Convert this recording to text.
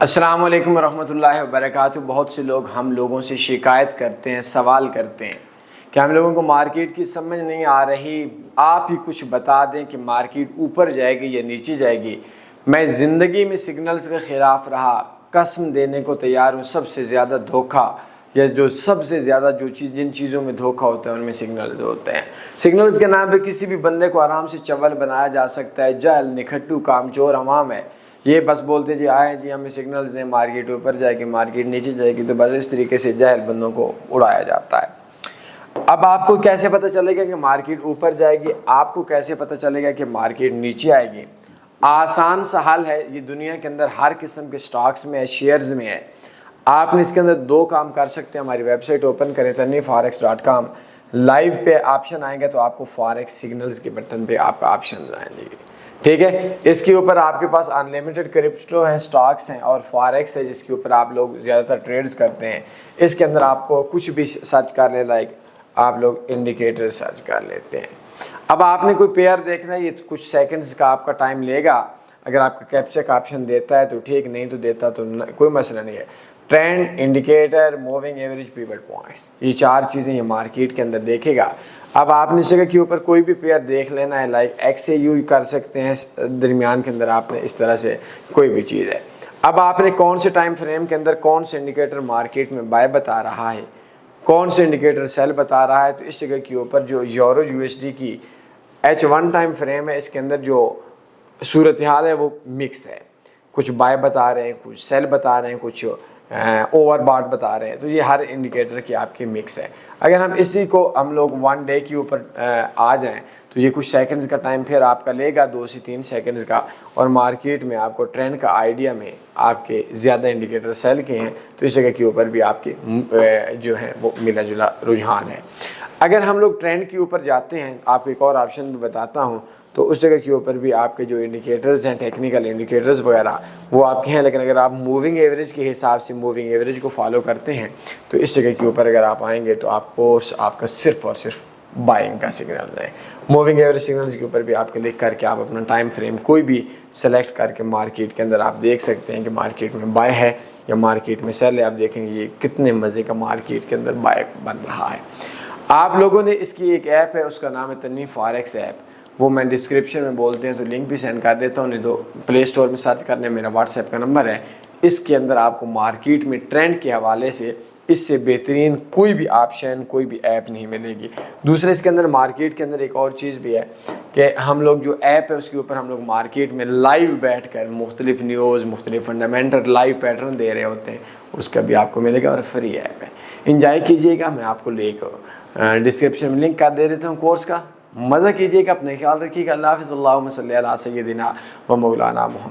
السلام علیکم ورحمۃ اللہ وبرکاتہ۔ بہت سے لوگ ہم لوگوں سے شکایت کرتے ہیں، سوال کرتے ہیں کہ ہم لوگوں کو مارکیٹ کی سمجھ نہیں آ رہی، آپ ہی کچھ بتا دیں کہ مارکیٹ اوپر جائے گی یا نیچے جائے گی۔ میں زندگی میں سگنلز کے خلاف رہا، قسم دینے کو تیار ہوں، سب سے زیادہ دھوکہ یا سب سے زیادہ جن چیزوں میں دھوکہ ہوتا ہے ان میں سگنلز ہوتے ہیں۔ سگنلز کے نام پہ کسی بھی بندے کو آرام سے چول بنایا جا سکتا ہے۔ جہل، نکھٹو، کامچور عوام ہے، یہ بس بولتے جی آئے جی ہمیں سگنلز دیں، مارکیٹ اوپر جائے گی، مارکیٹ نیچے جائے گی، تو بس اس طریقے سے جہل بندوں کو اڑایا جاتا ہے۔ اب آپ کو کیسے پتہ چلے گا کہ مارکیٹ اوپر جائے گی؟ آپ کو کیسے پتہ چلے گا کہ مارکیٹ نیچے آئے گی؟ آسان سا حل ہے، یہ دنیا کے اندر ہر قسم کے سٹاکس میں ہے، شیئرز میں ہے۔ آپ نے اس کے اندر دو کام کر سکتے ہیں۔ ہماری ویب سائٹ اوپن کریں tanveeforex.com، لائیو پہ آپشن آئیں گے تو آپ کو فارکس سگنلز کے بٹن پہ آپ کا آپشن آئیں گے، ٹھیک ہے۔ اس کے اوپر آپ کے پاس انلیمیٹڈ کرپٹو ہیں، سٹاکس ہیں اور فارکس ہے جس کے اوپر آپ لوگ زیادہ تر ٹریڈز کرتے ہیں۔ اس کے اندر آپ کو کچھ بھی سرچ کر لیں، لائک آپ لوگ انڈیکیٹر سرچ کر لیتے ہیں۔ اب آپ نے کوئی پیئر دیکھنا ہے، یہ کچھ سیکنڈز کا آپ کا ٹائم لے گا۔ اگر آپ کا کیپچا کا آپشن دیتا ہے تو ٹھیک، نہیں تو دیتا تو کوئی مسئلہ نہیں ہے۔ Trend, indicator, moving average, pivot points, یہ چار چیزیں یہ مارکیٹ کے اندر دیکھے گا۔ اب آپ نے اس جگہ کے اوپر کوئی بھی پیئر دیکھ لینا ہے، لائک ایکس اے یو کر سکتے ہیں، درمیان کے اندر آپ نے اس طرح سے کوئی بھی چیز ہے۔ اب آپ نے کون سے ٹائم فریم کے اندر کون سے انڈیکیٹر مارکیٹ میں بائی بتا رہا ہے، کون سے انڈیکیٹر سیل بتا رہا ہے، تو اس جگہ کے اوپر جو یورو یو ایس ڈی کی H1 ٹائم فریم ہے، اس کے اندر جو صورتحال ہے وہ مکس ہے، کچھ بائی بتا رہے ہیں، کچھ سیل بتا رہے ہیں، کچھ اوور باٹ بتا رہے ہیں، تو یہ ہر انڈیکیٹر کی آپ کی مکس ہے۔ اگر ہم اسی کو ہم لوگ 1 ڈے کے اوپر آ جائیں تو یہ کچھ سیکنڈز کا ٹائم پھر آپ کا لے گا، 2 سے 3 سیکنڈز کا، اور مارکیٹ میں آپ کو ٹرینڈ کا آئیڈیا میں آپ کے زیادہ انڈیکیٹر سیل کے ہیں تو اس جگہ کے اوپر بھی آپ کے جو ہے وہ ملا جلا رجحان ہے۔ اگر ہم لوگ ٹرینڈ کے اوپر جاتے ہیں، آپ کو ایک اور آپشن بھی بتاتا ہوں، تو اس جگہ کے اوپر بھی آپ کے جو انڈیکیٹرز ہیں، ٹیکنیکل انڈیکیٹرز وغیرہ وہ آپ کے ہیں، لیکن اگر آپ موونگ ایوریج کے حساب سے موونگ ایوریج کو فالو کرتے ہیں تو اس جگہ کے اوپر اگر آپ آئیں گے تو آپ کو آپ کا صرف اور صرف بائنگ کا سگنل ہے۔ موونگ ایوریج سگنلز کے اوپر بھی آپ کے لکھ کر کے آپ اپنا ٹائم فریم کوئی بھی سلیکٹ کر کے مارکیٹ کے اندر آپ دیکھ سکتے ہیں کہ مارکیٹ میں بائی ہے یا مارکیٹ میں سیل ہے۔ آپ دیکھیں گے یہ کتنے مزے کا مارکیٹ کے اندر بائی بن رہا ہے۔ آپ لوگوں نے اس کی ایک ایپ ہے، اس کا نام ہے تنویر فاریکس ایپ، وہ میں ڈسکرپشن میں بولتے ہیں تو لنک بھی سینڈ کر دیتا ہوں، نہیں تو پلے اسٹور میں سرچ کرنے میرا واٹس ایپ کا نمبر ہے۔ اس کے اندر آپ کو مارکیٹ میں ٹرینڈ کے حوالے سے اس سے بہترین کوئی بھی آپشن، کوئی بھی ایپ نہیں ملے گی۔ دوسرے اس کے اندر مارکیٹ کے اندر ایک اور چیز بھی ہے کہ ہم لوگ جو ایپ ہے اس کے اوپر ہم لوگ مارکیٹ میں لائیو بیٹھ کر مختلف نیوز، مختلف فنڈامنٹل لائیو پیٹرن دے رہے ہوتے ہیں، اس کا بھی آپ کو ملے گا اور فری ایپ ہے۔ انجوائے کیجیے گا، میں آپ کو لنک ڈسکرپشن میں لنک کر دے دیتا ہوں کورس کا، مزہ کیجیے گا، اپنے خیال رکھیے گا۔ اللہ حافظ۔ اللہم صلی علی سیدنا و مولانا محمد۔